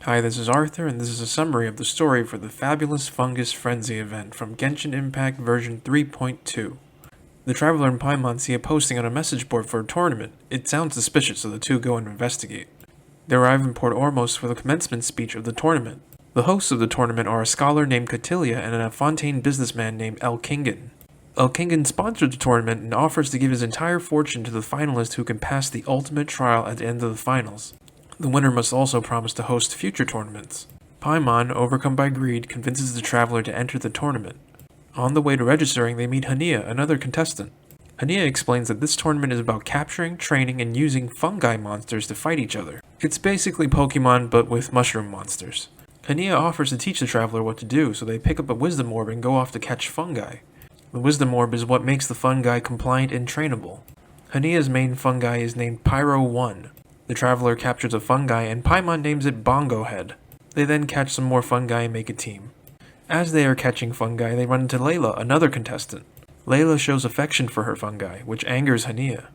Hi, this is Arthur, and this is a summary of the story for the Fabuloues Fungus Frenzy Event from Genshin Impact version 3.2. The Traveler and Paimon see a posting on a message board for a tournament. It sounds suspicious, so the two go and investigate. They arrive in Port Ormos for the commencement speech of the tournament. The hosts of the tournament are a scholar named Cotilia and a Fontaine businessman named Elkingen. Elkingen sponsored the tournament and offers to give his entire fortune to the finalist who can pass the ultimate trial at the end of the finals. The winner must also promise to host future tournaments. Paimon, overcome by greed, convinces the traveler to enter the tournament. On the way to registering, they meet Hania, another contestant. Hania explains that this tournament is about capturing, training, and using fungi monsters to fight each other. It's basically Pokemon, but with mushroom monsters. Hania offers to teach the traveler what to do, so they pick up a wisdom orb and go off to catch fungi. The wisdom orb is what makes the fungi compliant and trainable. Hania's main fungi is named Pyro 1. The traveler captures a fungi and Paimon names it Bongo Head. They then catch some more fungi and make a team. As they are catching fungi, they run into Layla, another contestant. Layla shows affection for her fungi, which angers Hania.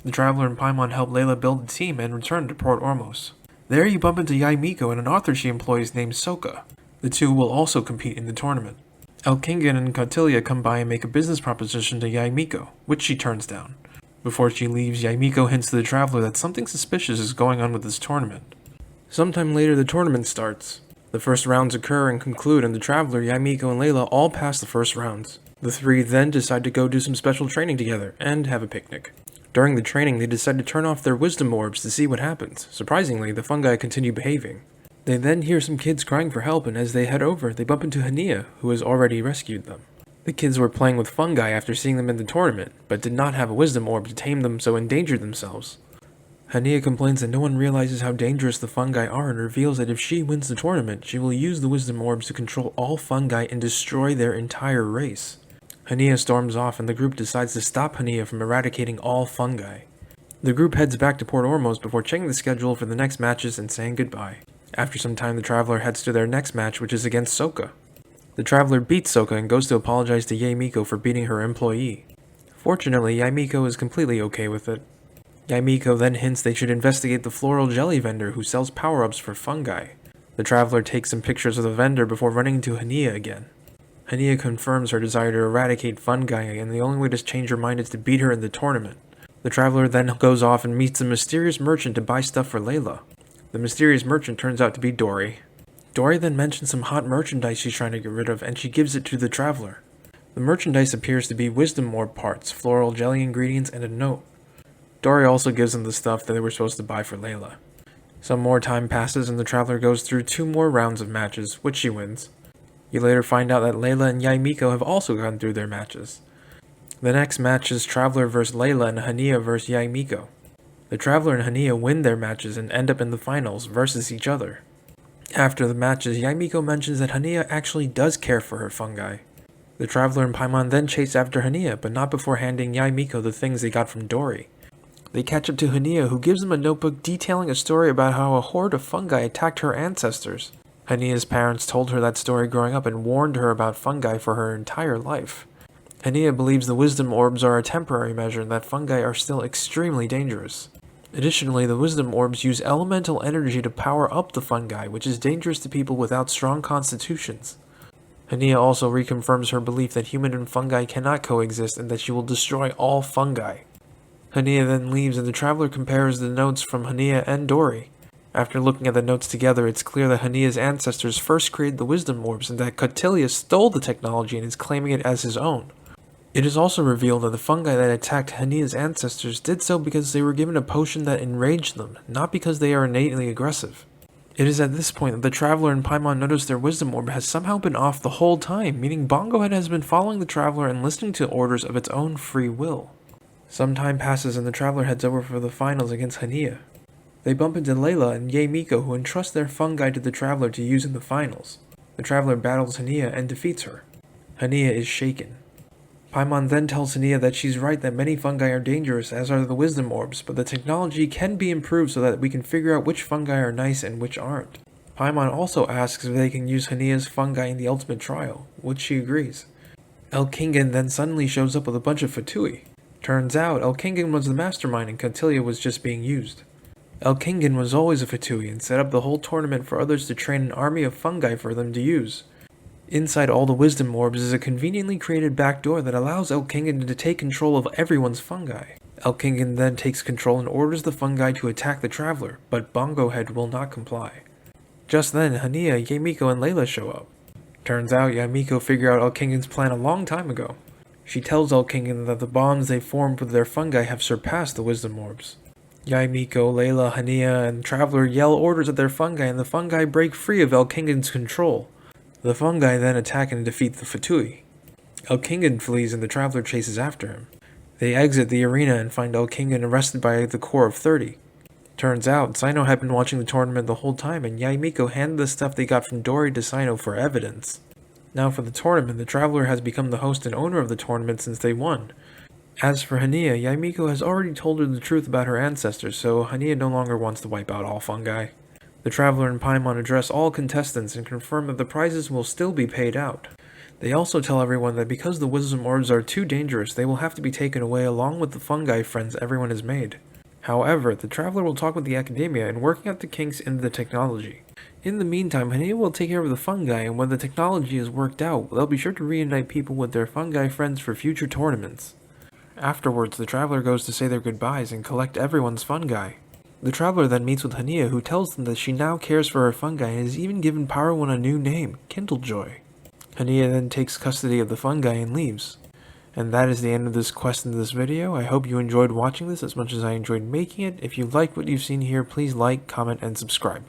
The traveler and Paimon help Layla build a team and return to Port Ormos. There you bump into Yaimiko and an author she employs named Soka. The two will also compete in the tournament. Elkingen and Cotilia come by and make a business proposition to Yaimiko, which she turns down. Before she leaves, Yaimiko hints to the traveler that something suspicious is going on with this tournament. Sometime later, the tournament starts. The first rounds occur and conclude, and the traveler, Yaimiko, and Layla all pass the first rounds. The three then decide to go do some special training together, and have a picnic. During the training, they decide to turn off their wisdom orbs to see what happens. Surprisingly, the fungi continue behaving. They then hear some kids crying for help, and as they head over, they bump into Hania, who has already rescued them. The kids were playing with fungi after seeing them in the tournament, but did not have a wisdom orb to tame them, so endangered themselves. Hania complains that no one realizes how dangerous the fungi are and reveals that if she wins the tournament, she will use the wisdom orbs to control all fungi and destroy their entire race. Hania storms off and the group decides to stop Hania from eradicating all fungi. The group heads back to Port Ormos before checking the schedule for the next matches and saying goodbye. After some time, the traveler heads to their next match, which is against Soka. The traveler beats Soka and goes to apologize to Yaimiko for beating her employee. Fortunately, Yaimiko is completely okay with it. Yaimiko then hints they should investigate the floral jelly vendor who sells power-ups for fungi. The traveler takes some pictures of the vendor before running into Hania again. Hania confirms her desire to eradicate fungi, and the only way to change her mind is to beat her in the tournament. The traveler then goes off and meets a mysterious merchant to buy stuff for Layla. The mysterious merchant turns out to be Dory. Dory then mentions some hot merchandise she's trying to get rid of, and she gives it to the traveler. The merchandise appears to be wisdom orb parts, floral jelly ingredients, and a note. Dory also gives them the stuff that they were supposed to buy for Layla. Some more time passes and the traveler goes through 2 more rounds of matches, which she wins. You later find out that Layla and Yaimiko have also gone through their matches. The next match is Traveler vs Layla and Hania vs Yaimiko. The traveler and Hania win their matches and end up in the finals versus each other. After the matches, Yaimiko mentions that Hania actually does care for her fungi. The traveler and Paimon then chase after Hania, but not before handing Yaimiko the things they got from Dory. They catch up to Hania, who gives them a notebook detailing a story about how a horde of fungi attacked her ancestors. Hania's parents told her that story growing up and warned her about fungi for her entire life. Hania believes the wisdom orbs are a temporary measure and that fungi are still extremely dangerous. Additionally, the wisdom orbs use elemental energy to power up the fungi, which is dangerous to people without strong constitutions. Hania also reconfirms her belief that human and fungi cannot coexist and that she will destroy all fungi. Hania then leaves and the traveler compares the notes from Hania and Dory. After looking at the notes together, it's clear that Hania's ancestors first created the wisdom orbs and that Cotilia stole the technology and is claiming it as his own. It is also revealed that the fungi that attacked Hania's ancestors did so because they were given a potion that enraged them, not because they are innately aggressive. It is at this point that the traveler and Paimon notice their wisdom orb has somehow been off the whole time, meaning Bongo Head has been following the traveler and listening to orders of its own free will. Some time passes and the traveler heads over for the finals against Hania. They bump into Layla and Yaimiko, who entrust their fungi to the traveler to use in the finals. The traveler battles Hania and defeats her. Hania is shaken. Paimon then tells Hania that she's right that many fungi are dangerous, as are the wisdom orbs, but the technology can be improved so that we can figure out which fungi are nice and which aren't. Paimon also asks if they can use Hania's fungi in the ultimate trial, which she agrees. Elkingen then suddenly shows up with a bunch of Fatoui. Turns out, Elkingen was the mastermind and Cotilia was just being used. Elkingen was always a Fatoui and set up the whole tournament for others to train an army of fungi for them to use. Inside all the wisdom orbs is a conveniently created backdoor that allows Elkingen to take control of everyone's fungi. Elkingen then takes control and orders the fungi to attack the Traveler, but Bongo Head will not comply. Just then, Hania, Yamiko, and Layla show up. Turns out Yamiko figured out Elkingen's plan a long time ago. She tells Elkingen that the bonds they formed with their fungi have surpassed the wisdom orbs. Yamiko, Layla, Hania, and Traveler yell orders at their fungi and the fungi break free of Elkingen's control. The fungi then attack and defeat the Fatoui. Elkingen flees and the Traveler chases after him. They exit the arena and find Elkingen arrested by the Core of 30. Turns out, Sino had been watching the tournament the whole time and Yamiko handed the stuff they got from Dory to Sino for evidence. Now for the tournament, the Traveler has become the host and owner of the tournament since they won. As for Hania, Yamiko has already told her the truth about her ancestors, so Hania no longer wants to wipe out all fungi. The Traveler and Paimon address all contestants and confirm that the prizes will still be paid out. They also tell everyone that because the wisdom orbs are too dangerous, they will have to be taken away along with the fungi friends everyone has made. However, the Traveler will talk with the Academia and working out the kinks in the technology. In the meantime, Hania will take care of the fungi, and when the technology is worked out, they'll be sure to reunite people with their fungi friends for future tournaments. Afterwards, the Traveler goes to say their goodbyes and collect everyone's fungi. The Traveler then meets with Hania, who tells them that she now cares for her fungi and is even given Parowin a new name, Kindlejoy. Hania then takes custody of the fungi and leaves. And that is the end of this quest in this video. I hope you enjoyed watching this as much as I enjoyed making it. If you liked what you've seen here, please like, comment, and subscribe.